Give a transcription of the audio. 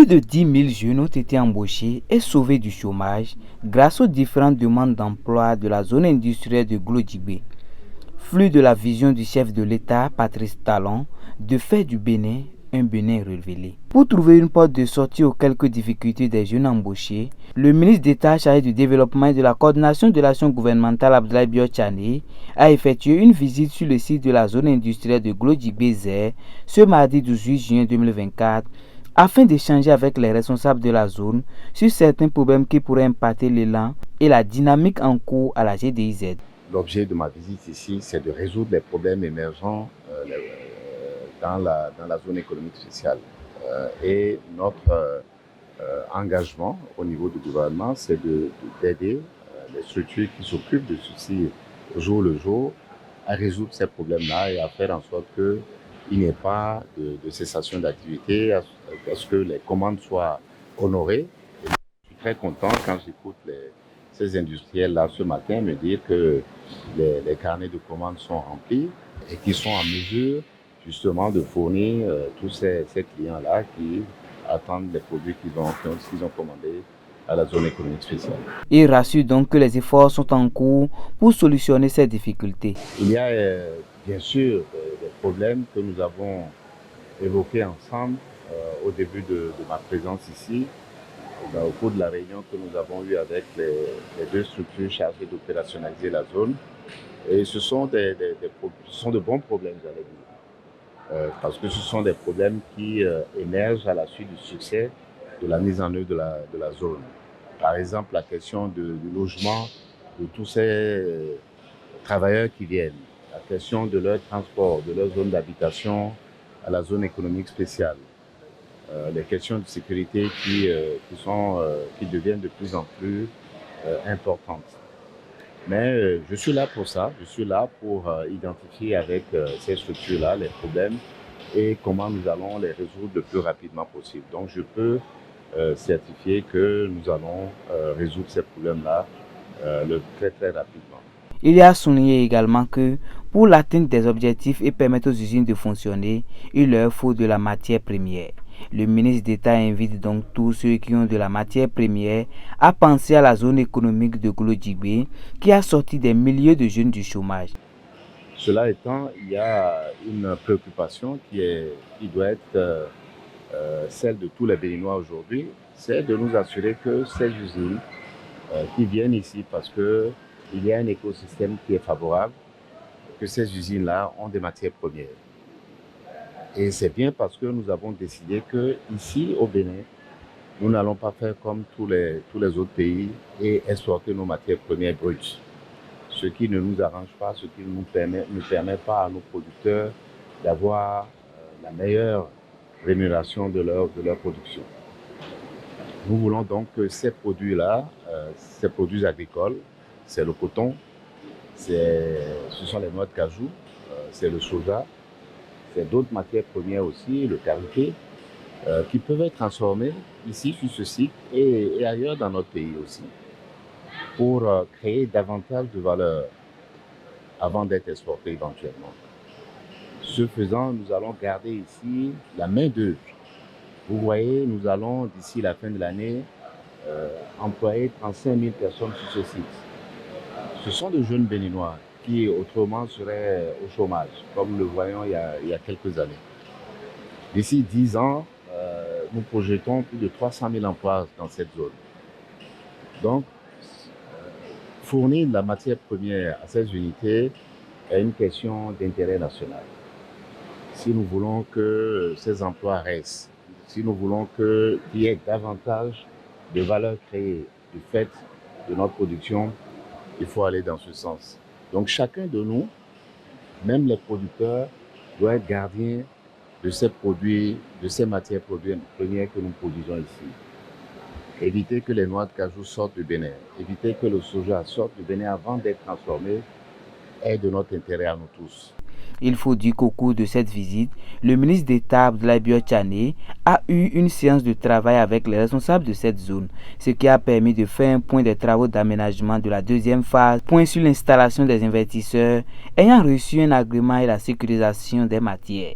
Plus de 10 000 jeunes ont été embauchés et sauvés du chômage grâce aux différentes demandes d'emploi de la zone industrielle de Glodjibé. Flux de la vision du chef de l'État, Patrice Talon, de faire du Bénin un Bénin révélé. Pour trouver une porte de sortie aux quelques difficultés des jeunes embauchés, le ministre d'État chargé du développement et de la coordination de l'action gouvernementale Abdoulaye Biotchane a effectué une visite sur le site de la zone industrielle de Glodjibé ce mardi 18 juin 2024 afin d'échanger avec les responsables de la zone sur certains problèmes qui pourraient impacter l'élan et la dynamique en cours à la GDIZ. L'objet de ma visite ici, c'est de résoudre les problèmes émergents dans la zone économique spéciale. Et notre engagement au niveau du gouvernement, c'est d'aider les structures qui s'occupent de ceci au jour le jour à résoudre ces problèmes-là et à faire en sorte qu'il n'y ait pas de cessation d'activité, à ce que les commandes soient honorées. Et je suis très content quand j'écoute ces industriels-là ce matin me dire que les carnets de commandes sont remplis et qu'ils sont en mesure justement de fournir tous ces clients-là qui attendent les produits qu'ils ont commandés à la zone économique spéciale. Il rassure donc que les efforts sont en cours pour solutionner ces difficultés. Il y a bien sûr des problèmes que nous avons évoqués ensemble au début de ma présence ici, au cours de la réunion que nous avons eue avec les deux structures chargées d'opérationnaliser la zone. Et ce sont de bons problèmes, j'allais dire. Parce que ce sont des problèmes qui émergent à la suite du succès de la mise en œuvre de la zone. Par exemple, la question du logement de tous ces travailleurs qui viennent, la question de leur transport, de leur zone d'habitation à la zone économique spéciale, les questions de sécurité qui deviennent de plus en plus importantes. Mais je suis là pour ça, je suis là pour identifier avec ces structures-là les problèmes et comment nous allons les résoudre le plus rapidement possible. Donc je peux certifier que nous allons résoudre ces problèmes-là très très rapidement. Il y a souligné également que pour l'atteinte des objectifs et permettre aux usines de fonctionner, il leur faut de la matière première. Le ministre d'État invite donc tous ceux qui ont de la matière première à penser à la zone économique de Glodjibé qui a sorti des milliers de jeunes du chômage. Cela étant, il y a une préoccupation qui doit être celle de tous les Béninois aujourd'hui, c'est de nous assurer que ces usines qui viennent ici parce qu'il y a un écosystème qui est favorable, que ces usines-là ont des matières premières. Et c'est bien parce que nous avons décidé qu'ici au Bénin, nous n'allons pas faire comme tous les autres pays et exporter nos matières premières brutes. Ce qui ne nous arrange pas, ce qui ne permet pas à nos producteurs d'avoir la meilleure rémunération de leur production. Nous voulons donc que ces produits-là, ces produits agricoles, c'est le coton, ce sont les noix de cajou, c'est le soja, c'est d'autres matières premières aussi, le karité, qui peuvent être transformées ici sur ce site et ailleurs dans notre pays aussi, pour créer davantage de valeur avant d'être exportés éventuellement. Ce faisant, nous allons garder ici la main-d'œuvre. Vous voyez, nous allons d'ici la fin de l'année employer 35 000 personnes sur ce site. Ce sont de jeunes Béninois qui autrement seraient au chômage, comme nous le voyons il y a quelques années. D'ici 10 ans, nous projetons plus de 300 000 emplois dans cette zone. Donc, fournir de la matière première à ces unités est une question d'intérêt national. Si nous voulons que ces emplois restent, si nous voulons qu'il y ait davantage de valeur créée du fait de notre production, il faut aller dans ce sens. Donc chacun de nous, même les producteurs, doit être gardien de ces produits, de ces matières premières que nous produisons ici. Éviter que les noix de cajou sortent du Bénin, éviter que le soja sorte du Bénin avant d'être transformé est de notre intérêt à nous tous. Il faut dire qu'au cours de cette visite, le ministre d'État Abdoulaye Biotchane a eu une séance de travail avec les responsables de cette zone, ce qui a permis de faire un point des travaux d'aménagement de la deuxième phase, point sur l'installation des investisseurs ayant reçu un agrément et la sécurisation des matières.